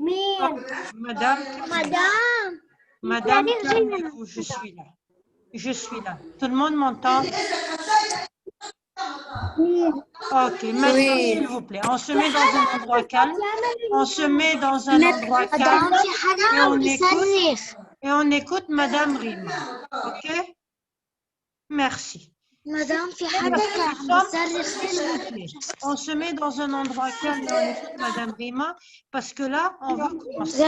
Ok, madame, madame, calmez-vous, je suis là. Je suis là. Tout le monde m'entend? Ok, maintenant, s'il vous plaît, on se met dans un endroit calme. On se met dans un endroit calme et on écoute Madame Rima. Ok? Merci. On se met dans un endroit calme et on écoute Madame Rima parce que là, on veut commencer.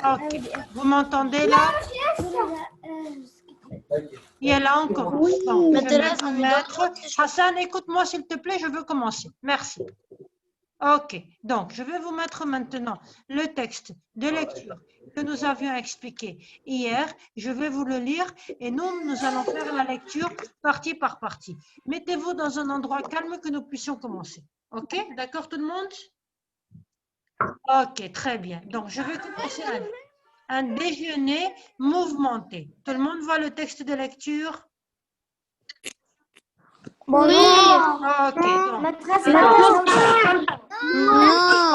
Ok, vous m'entendez là? Et là, on commence. Donc, je vais vous mettre... Hassan, écoute-moi s'il te plaît, je veux commencer. Merci. Ok, donc je vais vous mettre maintenant le texte de lecture que nous avions expliqué hier. Je vais vous le lire et nous allons faire la lecture partie par partie. Mettez-vous dans un endroit calme que nous puissions commencer. Ok, d'accord tout le monde? Ok, très bien. Donc, je vais commencer un déjeuner mouvementé. Tout le monde voit le texte de lecture? Oui. Ok, donc.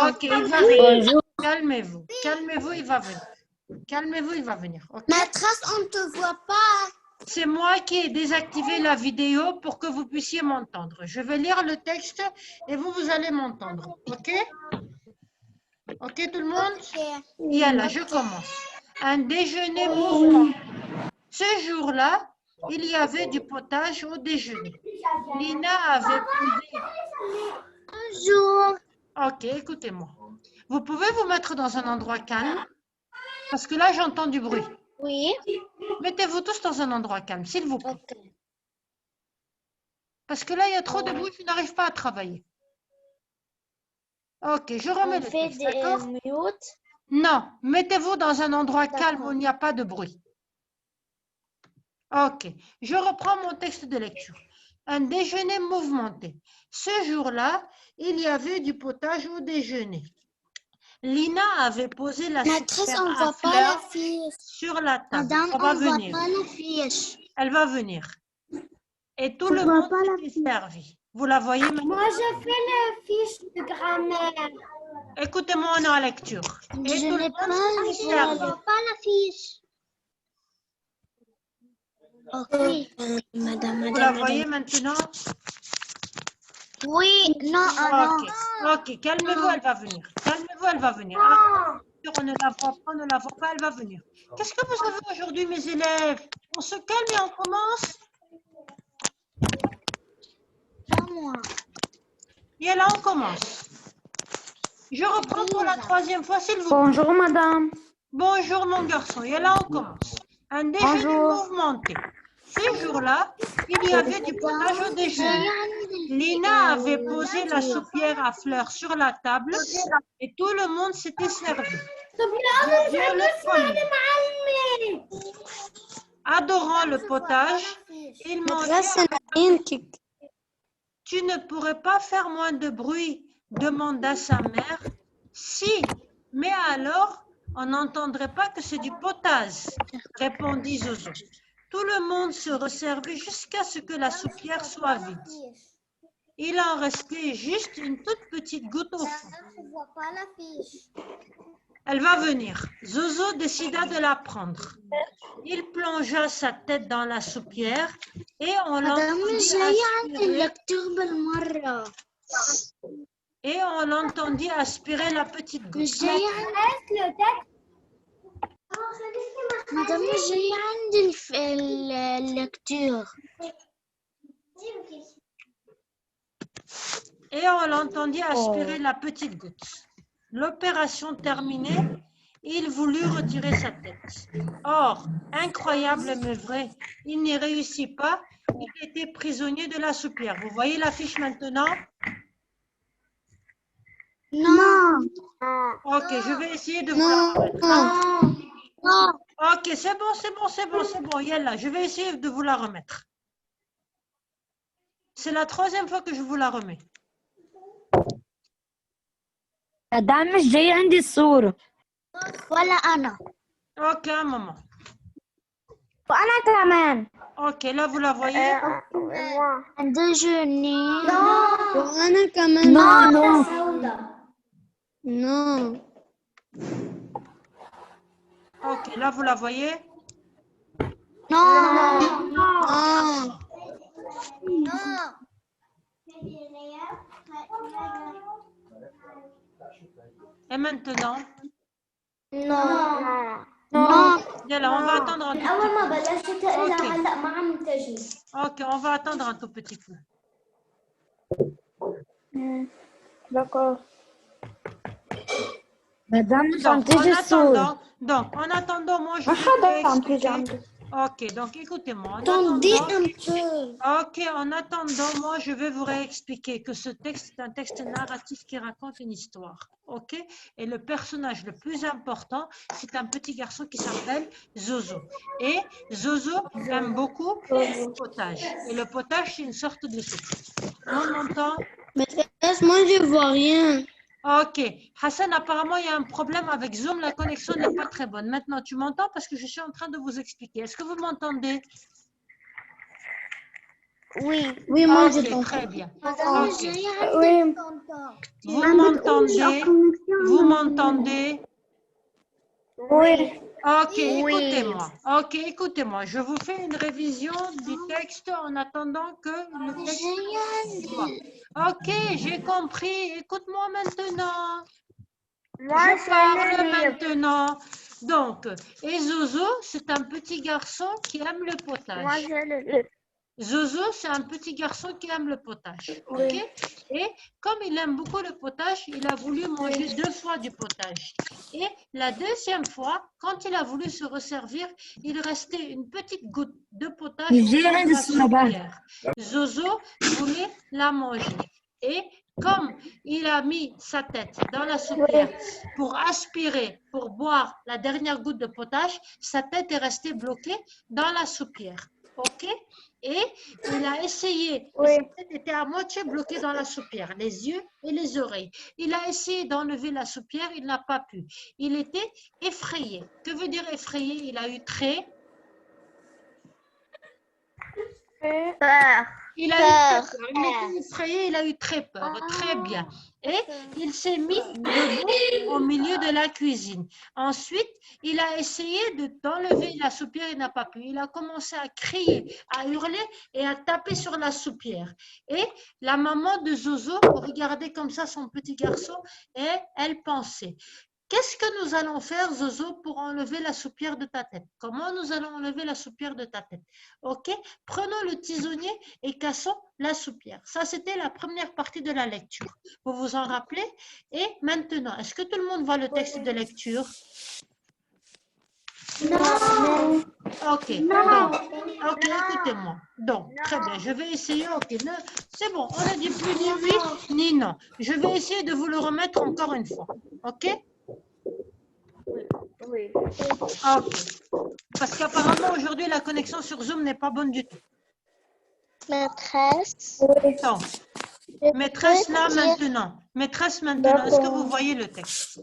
Ok, il va venir. Calmez-vous. Calmez-vous, il va venir. Calmez-vous, il va venir. Okay? Maîtresse, on ne te voit pas. C'est moi qui ai désactivé la vidéo pour que vous puissiez m'entendre. Je vais lire le texte et vous allez m'entendre. Ok? Ok, tout le monde? Et là, je commence. Un déjeuner mouvementé. Ce jour-là, il y avait du potage au déjeuner. Lina avait posé... Bonjour. Ok, écoutez-moi. Vous pouvez vous mettre dans un endroit calme? Parce que là, j'entends du bruit. Oui. Mettez-vous tous dans un endroit calme, s'il vous plaît. Okay. Parce que là, il y a trop de bruit, je n'arrive pas à travailler. Ok, je remets le texte, d'accord? Non, mettez-vous dans un endroit calme où il n'y a pas de bruit. Ok, je reprends mon texte de lecture. Un déjeuner mouvementé. Ce jour-là, il y avait du potage au déjeuner. Lina avait posé la soupière à fleurs sur la table. Madame, Elle va on ne voit venir. pas la fiche. Elle va venir. Et tout le monde s'est servi. Vous la voyez maintenant? Moi, je fais la fiche de grammaire. Écoutez-moi en lecture. Et Je tout le n'ai monde pas, s'est je ne servi. vois pas la fiche. Ok. Vous la voyez maintenant? Oui, non, Ok, ok, calmez-vous, elle va venir. Calmez-vous, elle va venir. Ah, on ne la voit pas, on ne la voit pas, elle va venir. Qu'est-ce que vous avez aujourd'hui, mes élèves? On se calme et on commence. pas moi. Et là, on commence. Je reprends pour la troisième fois, s'il vous plaît. Bonjour madame. Bonjour, mon garçon. Et là, on commence. Un déjeuner mouvementé. Ce jour-là, il y avait du potage au déjeuner. Lina avait posé la soupière à fleurs sur la table et tout le monde s'était servi. Devient le premier. Adorant le potage, il mangeait. Tu ne pourrais pas faire moins de bruit, demanda sa mère. Si, mais alors, on n'entendrait pas que c'est du potage, répondit Zozo. Tout le monde se resservit jusqu'à ce que la soupière soit vide. Il en restait juste une toute petite goutte au fond. Elle va venir. Zozo décida de la prendre. Il plongea sa tête dans la soupière et on l'entendit aspirer la petite goutte. Madame, j'ai عندي lecture. Et on l'entendit aspirer la petite goutte. L'opération terminée, il voulut retirer sa tête. Or, incroyable mais vrai, il n'y réussit pas. Il était prisonnier de la soupière. Vous voyez l'affiche maintenant? Non. Ok, je vais essayer de vous la remettre. Non. Ok, c'est bon, c'est bon, c'est bon, c'est bon. Yalla, je vais essayer de vous la remettre. C'est la troisième fois que je vous la remets. مدام مش جاي عندي الصورة. ولا أنا. Ok, un moment. أنا كمان. Ok, là, vous la voyez? Un déjeuner. وأنا كمان. Non, non. Non. Ok, là, vous la voyez? Non. Ah. Et maintenant? Non. Yalla, on va attendre un tout أول ما petit بلشت إلى أوكي. هلا ما عم تجي. peu. Ok, on va attendre un tout petit peu. D'accord. Madame, En attendant, moi, je vais expliquer. Ok, donc écoutez-moi. Attendez un peu. Ok, en attendant, moi, je vais vous réexpliquer que ce texte est un texte narratif qui raconte une histoire. Ok? Et le personnage le plus important, c'est un petit garçon qui s'appelle Zozo. Et Zozo aime beaucoup le potage. Et le potage, c'est une sorte de soupe. On m'entend? Maîtresse, moi je vois rien. Ok. Hassan, apparemment, il y a un problème avec Zoom. La connexion n'est pas très bonne. Maintenant, tu m'entends parce que je suis en train de vous expliquer. Est-ce que vous m'entendez? Oui. Oui, moi Ok, je t'entends. très bien. Madame, Ok. j'ai Oui. Vous m'entendez? Vous m'entendez? Oui. Ok, écoutez-moi. Ok, écoutez-moi. Je vous fais une révision du texte en attendant que le texte soit. Ok, j'ai compris. Écoute-moi maintenant. Je parle maintenant. Donc, et Zozo, c'est un petit garçon qui aime le potage. Zozo, c'est un petit garçon qui aime le potage. Ok? Et comme il aime beaucoup le potage, il a voulu manger 2 fois du potage. Et la deuxième fois, quand il a voulu se resservir, il restait une petite goutte de potage dans la soupière. Zozo voulait la manger. Et comme il a mis sa tête dans la soupière pour aspirer, pour boire la dernière goutte de potage, sa tête est restée bloquée dans la soupière. Ok? Et il a essayé, et sa tête était à moitié bloquée dans la soupière, les yeux et les oreilles. Il a essayé d'enlever la soupière, il n'a pas pu. Il était effrayé. Que veut dire effrayé? Il a eu très Peur. Il a eu très peur. Il était effrayé, il a eu très peur. Très bien. Et il s'est mis debout au milieu de la cuisine. Ensuite, il a essayé d'enlever la soupière, il n'a pas pu. Il a commencé à crier, à hurler et à taper sur la soupière. Et la maman de Zozo regardait comme ça son petit garçon et elle pensait: qu'est-ce que nous allons faire, Zozo, pour enlever la soupière de ta tête? Comment nous allons enlever la soupière de ta tête? Ok? Prenons le tisonnier et cassons la soupière. Ça, c'était la première partie de la lecture. Vous vous en rappelez? Et maintenant, est-ce que tout le monde voit le texte de lecture? Non. Ok. Donc, ok, écoutez-moi. Donc, très bien. Je vais essayer. Ok. C'est bon. On ne dit plus ni oui ni non. Je vais essayer de vous le remettre encore une fois. Ok? Oui. Ok. Parce qu'apparemment, aujourd'hui, la connexion sur Zoom n'est pas bonne du tout. Maîtresse. Donc, maîtresse là maintenant. Maîtresse maintenant. Est-ce que vous voyez le texte?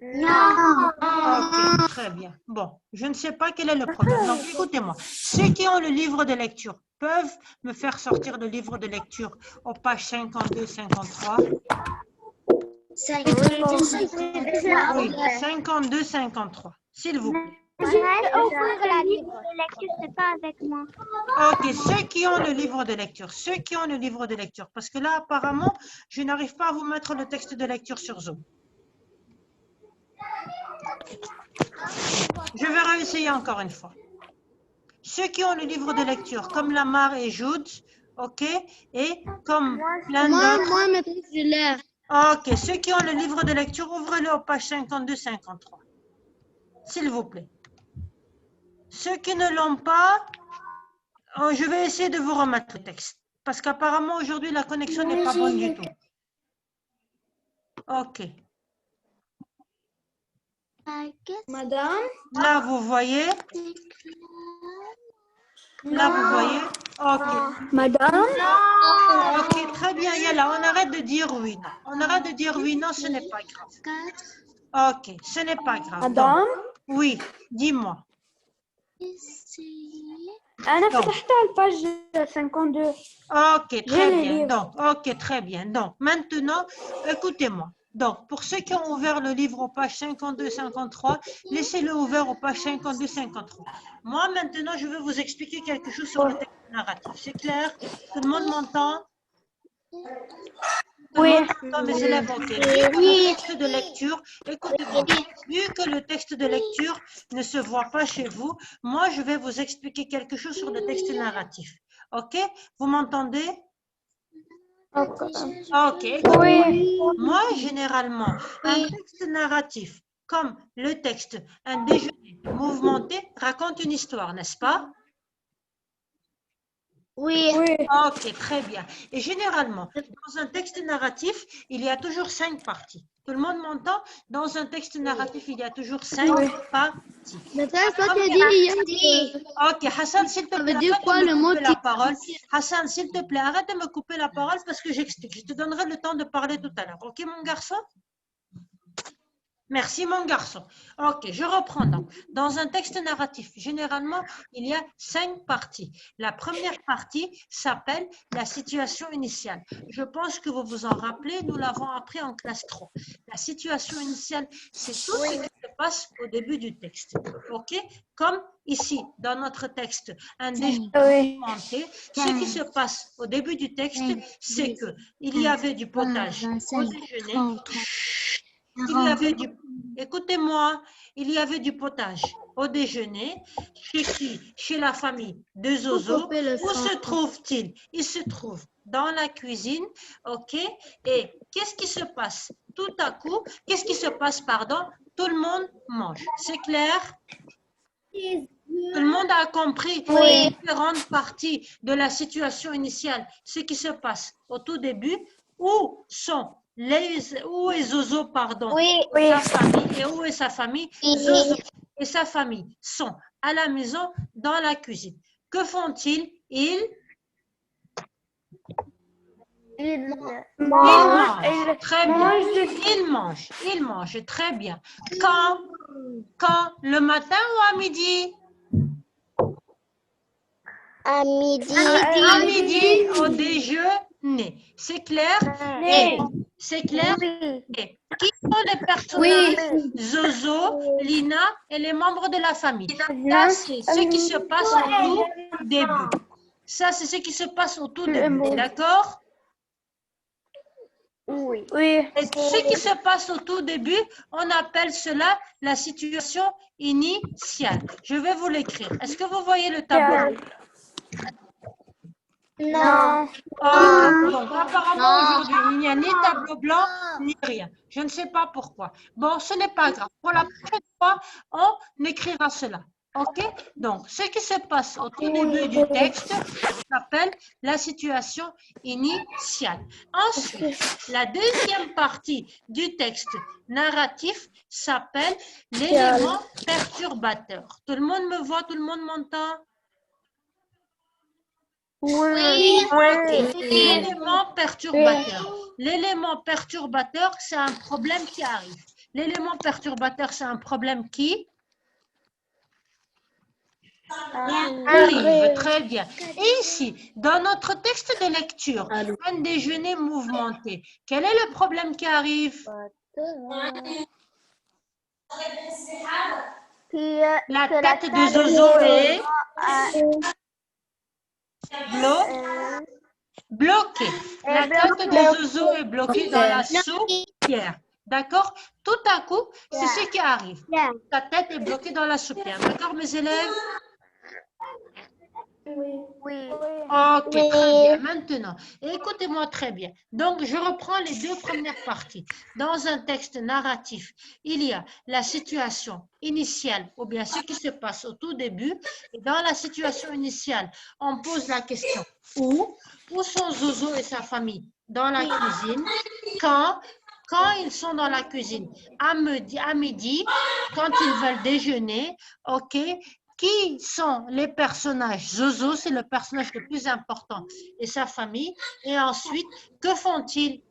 Non. Ok, très bien. Bon, je ne sais pas quel est le problème. Donc, écoutez-moi. Ceux qui ont le livre de lecture peuvent me faire sortir le livre de lecture aux pages 52, 53. Oui, 52, 53. S'il vous plaît. Le livre de lecture, c'est pas avec moi. Ok, ceux qui ont le livre de lecture, ceux qui ont le livre de lecture, parce que là, apparemment, je n'arrive pas à vous mettre le texte de lecture sur Zoom. Je vais réessayer encore une fois. Ceux qui ont le livre de lecture, comme Lamar et Jude, ok, et comme plein d'autres. Moi, maîtresse, je l'ai. Ok, ceux qui ont le livre de lecture, ouvrez-le aux pages 52, 53. S'il vous plaît. Ceux qui ne l'ont pas, je vais essayer de vous remettre le texte. Parce qu'apparemment, aujourd'hui, la connexion n'est pas bonne du tout. Ok. Madame? Là, vous voyez? Là, vous voyez? Ok. Madame? Ok, très bien. Yalla, on arrête de dire oui, non. On arrête de dire oui, non, ce n'est pas grave. Ok, ce n'est pas grave. Madame? Donc, oui, dis-moi. أنا فتحتها الباج 52. Ok, très le bien. livre. Donc, ok, très bien. Donc, maintenant, écoutez-moi. Donc, pour ceux qui ont ouvert le livre aux pages 52-53, laissez-le ouvert aux pages 52-53. Moi, maintenant, je vais vous expliquer quelque chose sur le texte narratif. C'est clair? Tout le monde m'entend? Tout le monde m'entend, mes élèves? Ok. Vu que le texte de lecture, écoutez-moi, vu que le texte de lecture ne se voit pas chez vous, moi, je vais vous expliquer quelque chose sur le texte narratif. Ok? Vous m'entendez? Ok. Oui. Moi, généralement, un texte narratif, comme le texte Un déjeuner mouvementé, raconte une histoire, n'est-ce pas? Oui. Oui. Ok, très bien. Et généralement, dans un texte narratif, il y a toujours 5 parties. Tout le monde m'entend? Dans un texte narratif, il y a toujours 5 parties. Mais ça, La t'as première- dit hier que Ok, Hassan, s'il te ça plaît, veut dire arrête quoi de me le mot couper la parole. Hassan, s'il te plaît, arrête de me couper la parole parce que j'explique. Je te donnerai le temps de parler tout à l'heure. Ok, mon garçon? Merci, mon garçon. Ok, je reprends donc. Dans un texte narratif, généralement, il y a 5 parties. La première partie s'appelle la situation initiale. Je pense que vous vous en rappelez, nous l'avons appris en classe 3. La situation initiale, c'est tout ce qui se passe au début du texte. Ok? Comme ici, dans notre texte, un déjeuner mouvementé, ce qui se passe au début du texte, c'est que il y avait du potage au déjeuner. Il y avait du... Écoutez-moi, il y avait du potage au déjeuner. Chez qui? Chez la famille de Zozo. Où se trouve-t-il? Il se trouve dans la cuisine, ok? Et qu'est-ce qui se passe? Tout à coup, qu'est-ce qui se passe, pardon? Tout le monde mange. C'est clair? Tout le monde a compris les différentes parties de la situation initiale, ce qui se passe au tout début, où est Zozo, pardon, sa famille, et où est sa famille? Zozo et sa famille sont à la maison, dans la cuisine. Que font-ils? Ils mangent. Très bien. Ils mangent. Très bien. Quand? Le matin ou à midi? À midi. À midi, au déjeuner. C'est clair? C'est clair? Et qui sont les personnages? Zozo, Lina et les membres de la famille. Ça, c'est ce qui se passe au tout début. Ça, c'est ce qui se passe au tout début. D'accord? Oui. Et ce qui se passe au tout début, on appelle cela la situation initiale. Je vais vous l'écrire. Est-ce que vous voyez le tableau? Non. Donc, apparemment, aujourd'hui, il n'y a ni tableau blanc, ni rien. Je ne sais pas pourquoi. Bon, ce n'est pas grave. Pour la prochaine fois, on écrira cela. OK? Donc, ce qui se passe au tout début du texte s'appelle la situation initiale. Ensuite, la deuxième partie du texte narratif s'appelle l'élément perturbateur. Tout le monde me voit? Tout le monde m'entend? L'élément perturbateur. L'élément perturbateur, c'est un problème qui arrive. L'élément perturbateur, c'est un problème qui arrive. Très bien. Et ici, dans notre texte de lecture, un déjeuner mouvementé, quel est le problème qui arrive? La tête de Zozo est bloquée. La tête de Zozo est bloquée dans la soupière. D'accord? Tout à coup, c'est ce qui arrive. Ta tête est bloquée dans la soupière. D'accord, mes élèves? Ok, très bien. Maintenant, écoutez-moi très bien. Donc, je reprends les deux premières parties. Dans un texte narratif, il y a la situation initiale, ou bien ce qui se passe au tout début. Et dans la situation initiale, on pose la question où? Où sont Zozo et sa famille? Dans la cuisine. Quand ils sont dans la cuisine? À midi, quand ils veulent déjeuner. Ok. Qui sont les personnages? Zozo, c'est le personnage le plus important, et sa famille. Et ensuite, que font-ils?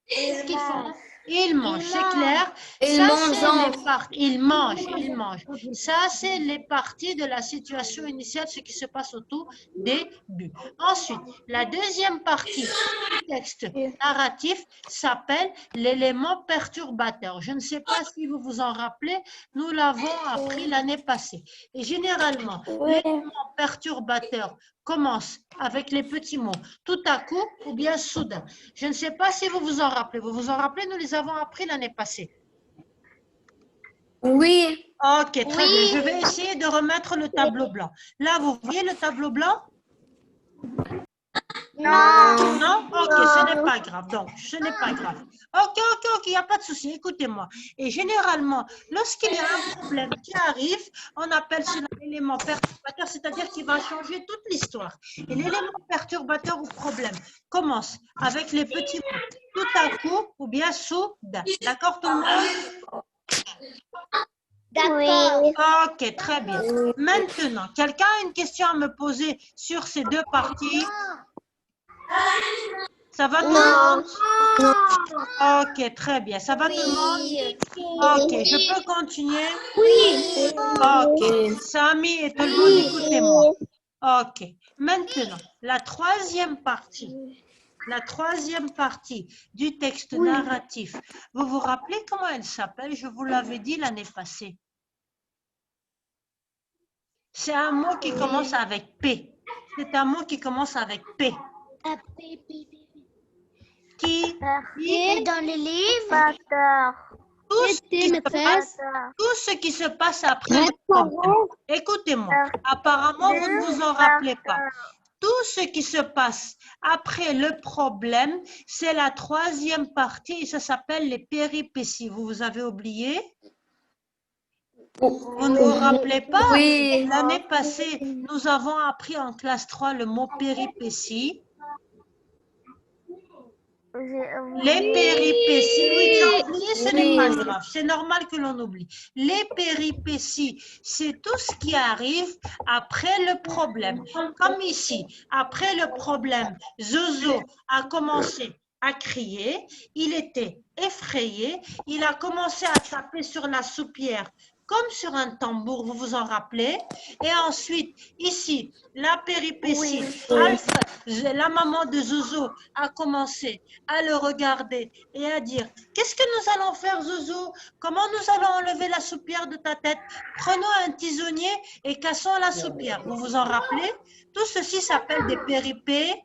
Qu'est-ce qu'ils font? Il mange, c'est clair. Il mange. Ça, c'est les parties de la situation initiale, ce qui se passe au tout début. Ensuite, la deuxième partie du texte narratif s'appelle l'élément perturbateur. Je ne sais pas si vous vous en rappelez, nous l'avons appris l'année passée. Et généralement, l'élément perturbateur commence avec les petits mots tout à coup ou bien soudain. Je ne sais pas si vous vous en rappelez. Vous vous en rappelez, nous les avons appris l'année passée. Oui. Ok, très bien. Je vais essayer de remettre le tableau blanc. Là, vous voyez le tableau blanc? Non. Non? Ok, ce n'est pas grave. Donc, ce n'est pas grave. Ok, il n'y a pas de souci. Écoutez-moi. Et généralement, lorsqu'il y a un problème qui arrive, on appelle cela l'élément perturbateur, c'est-à-dire qu'il va changer toute l'histoire. Et l'élément perturbateur ou problème commence avec les petits mots tout à coup ou bien soudain. D'accord, tout le monde? D'accord. Ok, très bien. Maintenant, quelqu'un a une question à me poser sur ces deux parties? Ça va tout le monde? Ok, très bien. Ça va tout le monde? Ok, je peux continuer? Oui. Ok, Samy et tout le monde, écoutez-moi. Ok, maintenant, la troisième partie du texte narratif. Vous vous rappelez comment elle s'appelle? Je vous l'avais dit l'année passée. C'est un mot qui commence avec P. C'est un mot qui commence avec P. Qui Dans les livres. tout ce qui se passe après le problème. Écoutez-moi, apparemment, vous ne vous en rappelez pas. Tout ce qui se passe après le problème, c'est la troisième partie et ça s'appelle les péripéties. Vous avez oublié? Vous ne vous rappelez pas? Oui. L'année passée, nous avons appris en classe 3 le mot péripéties. Les péripéties, oui, tu as oublié, ce n'est pas grave, c'est normal que l'on oublie. Les péripéties, c'est tout ce qui arrive après le problème. Comme ici, après le problème, Zozo a commencé à crier, il était effrayé, il a commencé à taper sur la soupière comme sur un tambour, vous vous en rappelez? Et ensuite, ici, la péripétie, Alfred, la maman de Zozo, a commencé à le regarder et à dire « Qu'est-ce que nous allons faire, Zozo? Comment nous allons enlever la soupière de ta tête? Prenons un tisonnier et cassons la soupière. » Vous vous en rappelez? Tout ceci s'appelle des péripéties.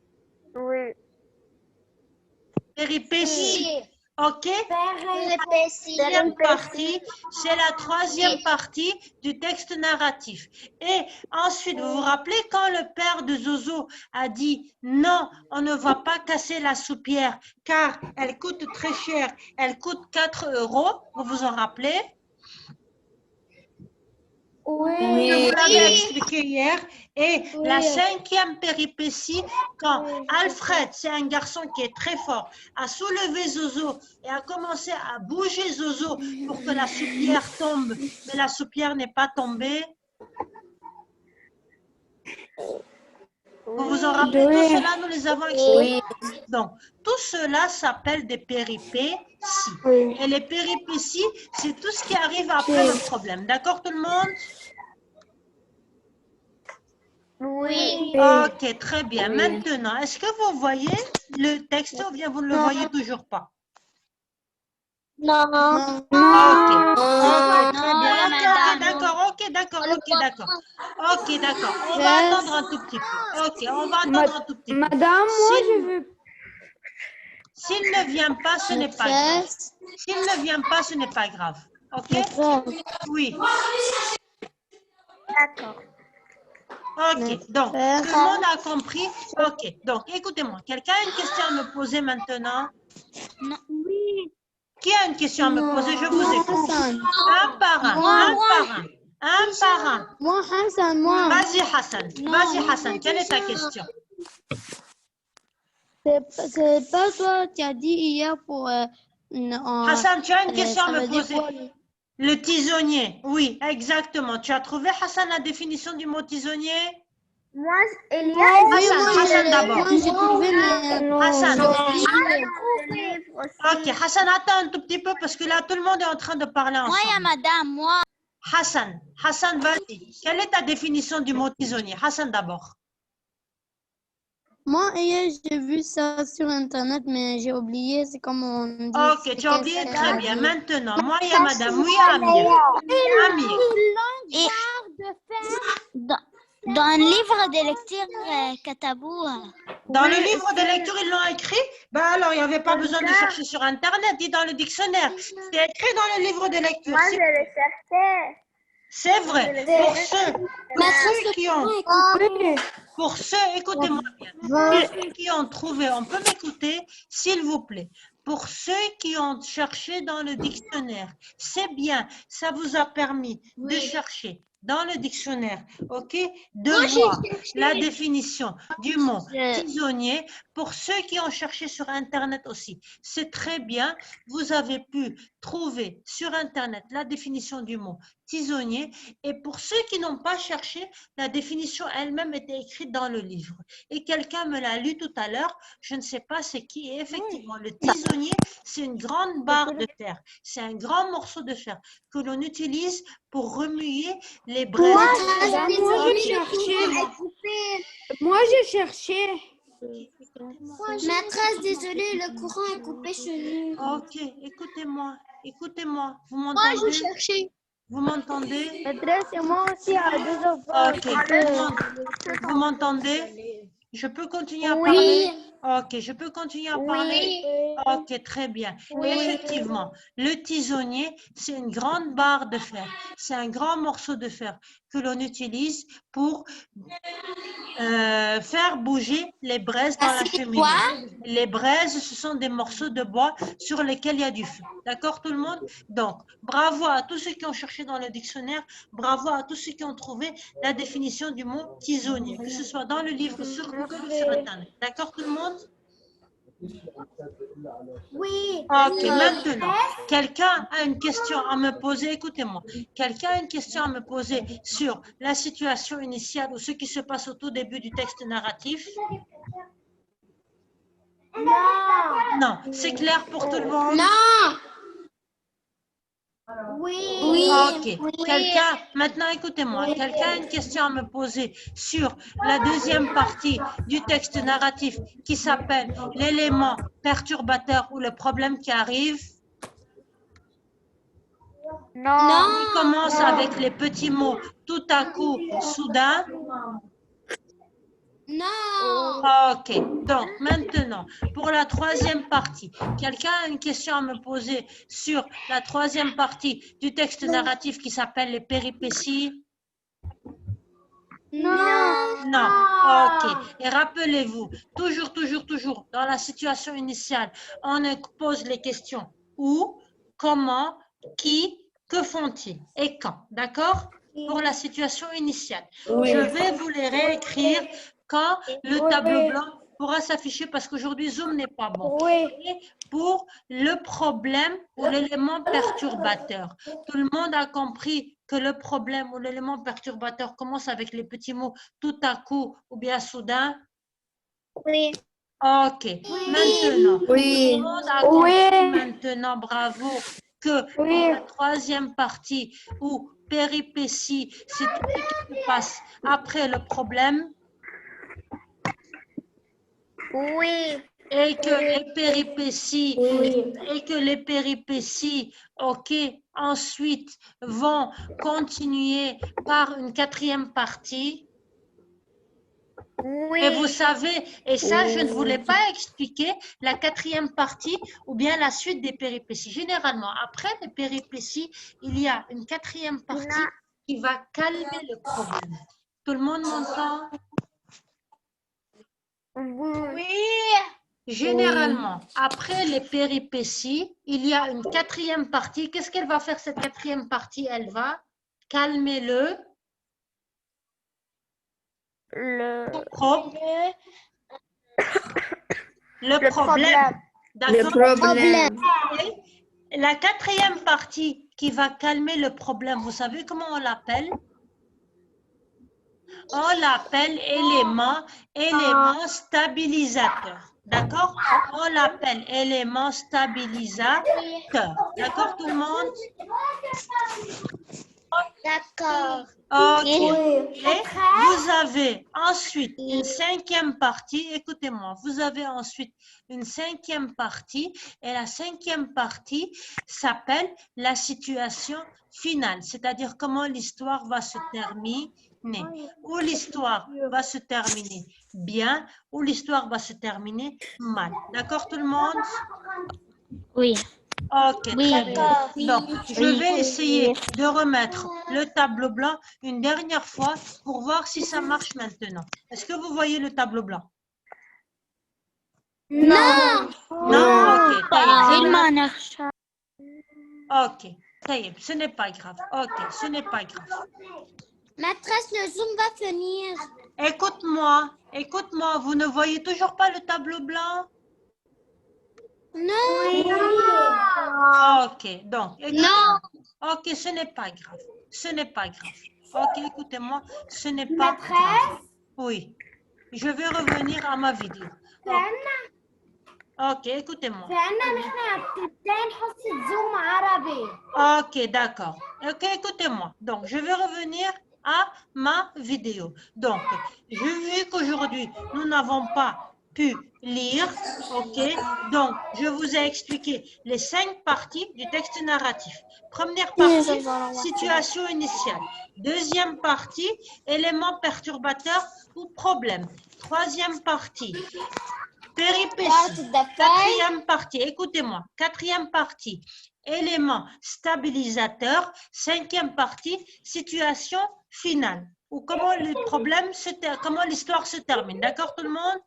Péripéties. Ok? Deuxième partie, c'est la troisième partie du texte narratif. Et ensuite, vous vous rappelez quand le père de Zozo a dit « Non, on ne va pas casser la soupière car elle coûte très cher, elle coûte 4 €. » Vous vous en rappelez? Je vous l'avais expliqué hier. Et la cinquième péripétie, quand Alfred, c'est un garçon qui est très fort, a soulevé Zozo et a commencé à bouger Zozo pour que la soupière tombe, mais la soupière n'est pas tombée. Vous vous en rappelez? Tout cela, nous les avons expliqués. Donc, tout cela s'appelle des péripéties. Et les péripéties, c'est tout ce qui arrive après le problème. D'accord, tout le monde? Oui. Ok, très bien. Maintenant, est-ce que vous voyez le texte ou bien vous ne le voyez toujours pas? Non. Ok, très bien. Ok, d'accord. On va attendre un tout petit peu. Ok, on va attendre un tout petit peu. Madame, moi je veux. S'il ne vient pas, ce n'est pas grave. S'il ne vient pas, ce n'est pas grave. Ok? Oui. D'accord. Ok, donc, tout le monde a compris? Ok, donc, écoutez-moi. Quelqu'un a une question à me poser maintenant? Oui. Qui a une question à me poser? Je vous écoute. Un par un. Moi, Hassan, moi. Vas-y, Hassan. Quelle est ta question? C'est pas toi qui as dit hier pour... Hassan, tu as une question à me poser? Le tisonnier, oui, exactement. Tu as trouvé, Hassan, la définition du mot tisonnier? Moi, Elias. Hassan d'abord. Moi, j'ai trouvé le... Hassan. Ok, Hassan, attends un tout petit peu parce que là, tout le monde est en train de parler ensemble. madame, moi. Hassan, vas-y. Quelle est ta définition du mot tisonnier? Hassan d'abord. Moi, hier, j'ai vu ça sur Internet, mais j'ai oublié, c'est comme on dit. Ok, tu as oublié, très bien. Maintenant, moi, il y a madame, oui, Amir. Amir. Dans un livre de lecture, Katabou. Dans le livre de lecture, ils l'ont écrit. Ben alors, il n'y avait pas besoin de chercher sur Internet, dit dans le dictionnaire. C'est écrit dans le livre de lecture. Moi, je le cherchais. C'est vrai. Pour ceux, écoutez-moi bien. Pour ceux qui ont trouvé, on peut m'écouter, s'il vous plaît. Pour ceux qui ont cherché dans le dictionnaire, c'est bien, ça vous a permis de chercher dans le dictionnaire, ok, de voir la définition du mot tisonnier. Pour ceux qui ont cherché sur Internet aussi, c'est très bien, vous avez pu trouver sur Internet la définition du mot tisonnier. Et pour ceux qui n'ont pas cherché, la définition elle-même était écrite dans le livre. Et quelqu'un me l'a lu tout à l'heure, je ne sais pas c'est qui. Et effectivement, le tisonnier, c'est une grande barre de fer. C'est un grand morceau de fer que l'on utilise pour remuer les braises. Moi, j'ai cherché. Maîtresse, désolée, le courant est coupé chez nous. Ok, écoutez-moi. Vous m'entendez? cherché. Vous m'entendez? Maîtresse, et moi aussi, à 2h20. Ok, vous m'entendez? Je peux continuer à parler? Ok, je peux continuer à parler? Ok, très bien. Effectivement, le tisonnier, c'est une grande barre de fer. C'est un grand morceau de fer que l'on utilise pour faire bouger les braises dans la cheminée. Les braises, ce sont des morceaux de bois sur lesquels il y a du feu. D'accord, tout le monde? Donc, bravo à tous ceux qui ont cherché dans le dictionnaire. Bravo à tous ceux qui ont trouvé la définition du mot tisonnier, que ce soit dans le livre sur Google ou sur Internet. D'accord, tout le monde? Oui. Ok, maintenant, quelqu'un a une question à me poser, écoutez-moi, quelqu'un a une question à me poser sur la situation initiale ou ce qui se passe au tout début du texte narratif? Non, c'est clair pour tout le monde? Non. Oui. Ok, quelqu'un, maintenant écoutez-moi, quelqu'un a une question à me poser sur la deuxième partie du texte narratif qui s'appelle l'élément perturbateur ou le problème qui arrive? Non. Il commence avec les petits mots tout à coup, soudain. Non. Ok, donc maintenant, pour la troisième partie, quelqu'un a une question à me poser sur la troisième partie du texte narratif qui s'appelle les péripéties? Non. Non, ok. Et rappelez-vous, toujours, dans la situation initiale, on pose les questions où, comment, qui, que font-ils et quand, d'accord? Pour la situation initiale. Je vais vous les réécrire quand le tableau blanc pourra s'afficher parce qu'aujourd'hui Zoom n'est pas bon. Et pour le problème ou l'élément perturbateur. Tout le monde a compris que le problème ou l'élément perturbateur commence avec les petits mots tout à coup ou bien soudain? Oui. Ok, maintenant, tout le monde a compris maintenant, bravo, que pour la troisième partie ou péripétie, c'est tout ce qui se passe après le problème. Oui. Et que les péripéties, ok, ensuite vont continuer par une quatrième partie. Oui. Et vous savez, et ça je ne voulais pas expliquer, la quatrième partie ou bien la suite des péripéties. Généralement, après les péripéties, il y a une quatrième partie qui va calmer le problème. Tout le monde m'entend? Oui. Généralement, après les péripéties, il y a une quatrième partie. Qu'est-ce qu'elle va faire cette quatrième partie? Elle va calmer le problème. D'accord? La quatrième partie qui va calmer le problème, vous savez comment on l'appelle? On l'appelle élément stabilisateur. D'accord? On l'appelle élément stabilisateur. D'accord, tout le monde? D'accord. Ok. Et vous avez ensuite une cinquième partie. Écoutez-moi, vous avez ensuite une cinquième partie. Et la cinquième partie s'appelle la situation finale. C'est-à-dire comment l'histoire va se terminer. Ou l'histoire va se terminer bien, ou l'histoire va se terminer mal. D'accord, tout le monde? Oui. Ok, très bien. Donc, je Oui. vais essayer de remettre le tableau blanc une dernière fois pour voir si ça marche maintenant. Est-ce que vous voyez le tableau blanc? Non. Non? Ok, taïeb, je le note. نرجع. Ok, taïeb, ce n'est pas grave. Ok, ce n'est pas grave. Maîtresse, le Zoom va finir. Écoute-moi, vous ne voyez toujours pas le tableau blanc? Non. Ok, donc, écoutez-moi. Ok, ce n'est pas grave. Ce n'est pas grave. Ok, écoutez-moi, ce n'est pas grave. Oui, je vais revenir à ma vidéo. Ok, écoutez-moi. Ok, d'accord. Ok, écoutez-moi. Donc, je vais revenir à ma vidéo. Donc, vu qu'aujourd'hui, nous n'avons pas pu lire, ok, donc, je vous ai expliqué les 5 parties du texte narratif. Première partie, situation initiale. Deuxième partie, éléments perturbateurs ou problèmes. Troisième partie, péripéties. Quatrième partie, écoutez-moi. Quatrième partie, éléments stabilisateurs. Cinquième partie, situation finale. Ou comment le problème comment l'histoire se termine. D'accord, tout le monde?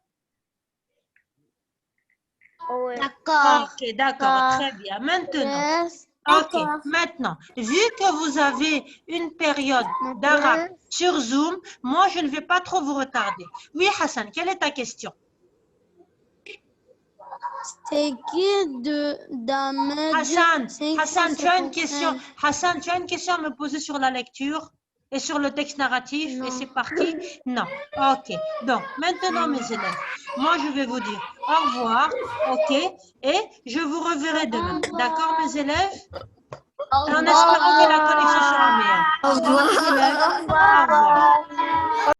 D'accord. Ok, d'accord, très bien. Maintenant, ok, maintenant, vu que vous avez une période d'arabe sur Zoom, moi, je ne vais pas trop vous retarder. Oui, Hassan, quelle est ta question? C'est qui d'Ahmed Hassan, tu as une question. Hassan, tu as une question à me poser sur la lecture et sur le texte narratif et c'est parti? Non. Ok. Donc, maintenant, mes élèves, moi, je vais vous dire au revoir. Ok. Et je vous reverrai demain. D'accord, mes élèves? En espérant que la connexion sera meilleure. Au revoir, mes élèves. Au revoir.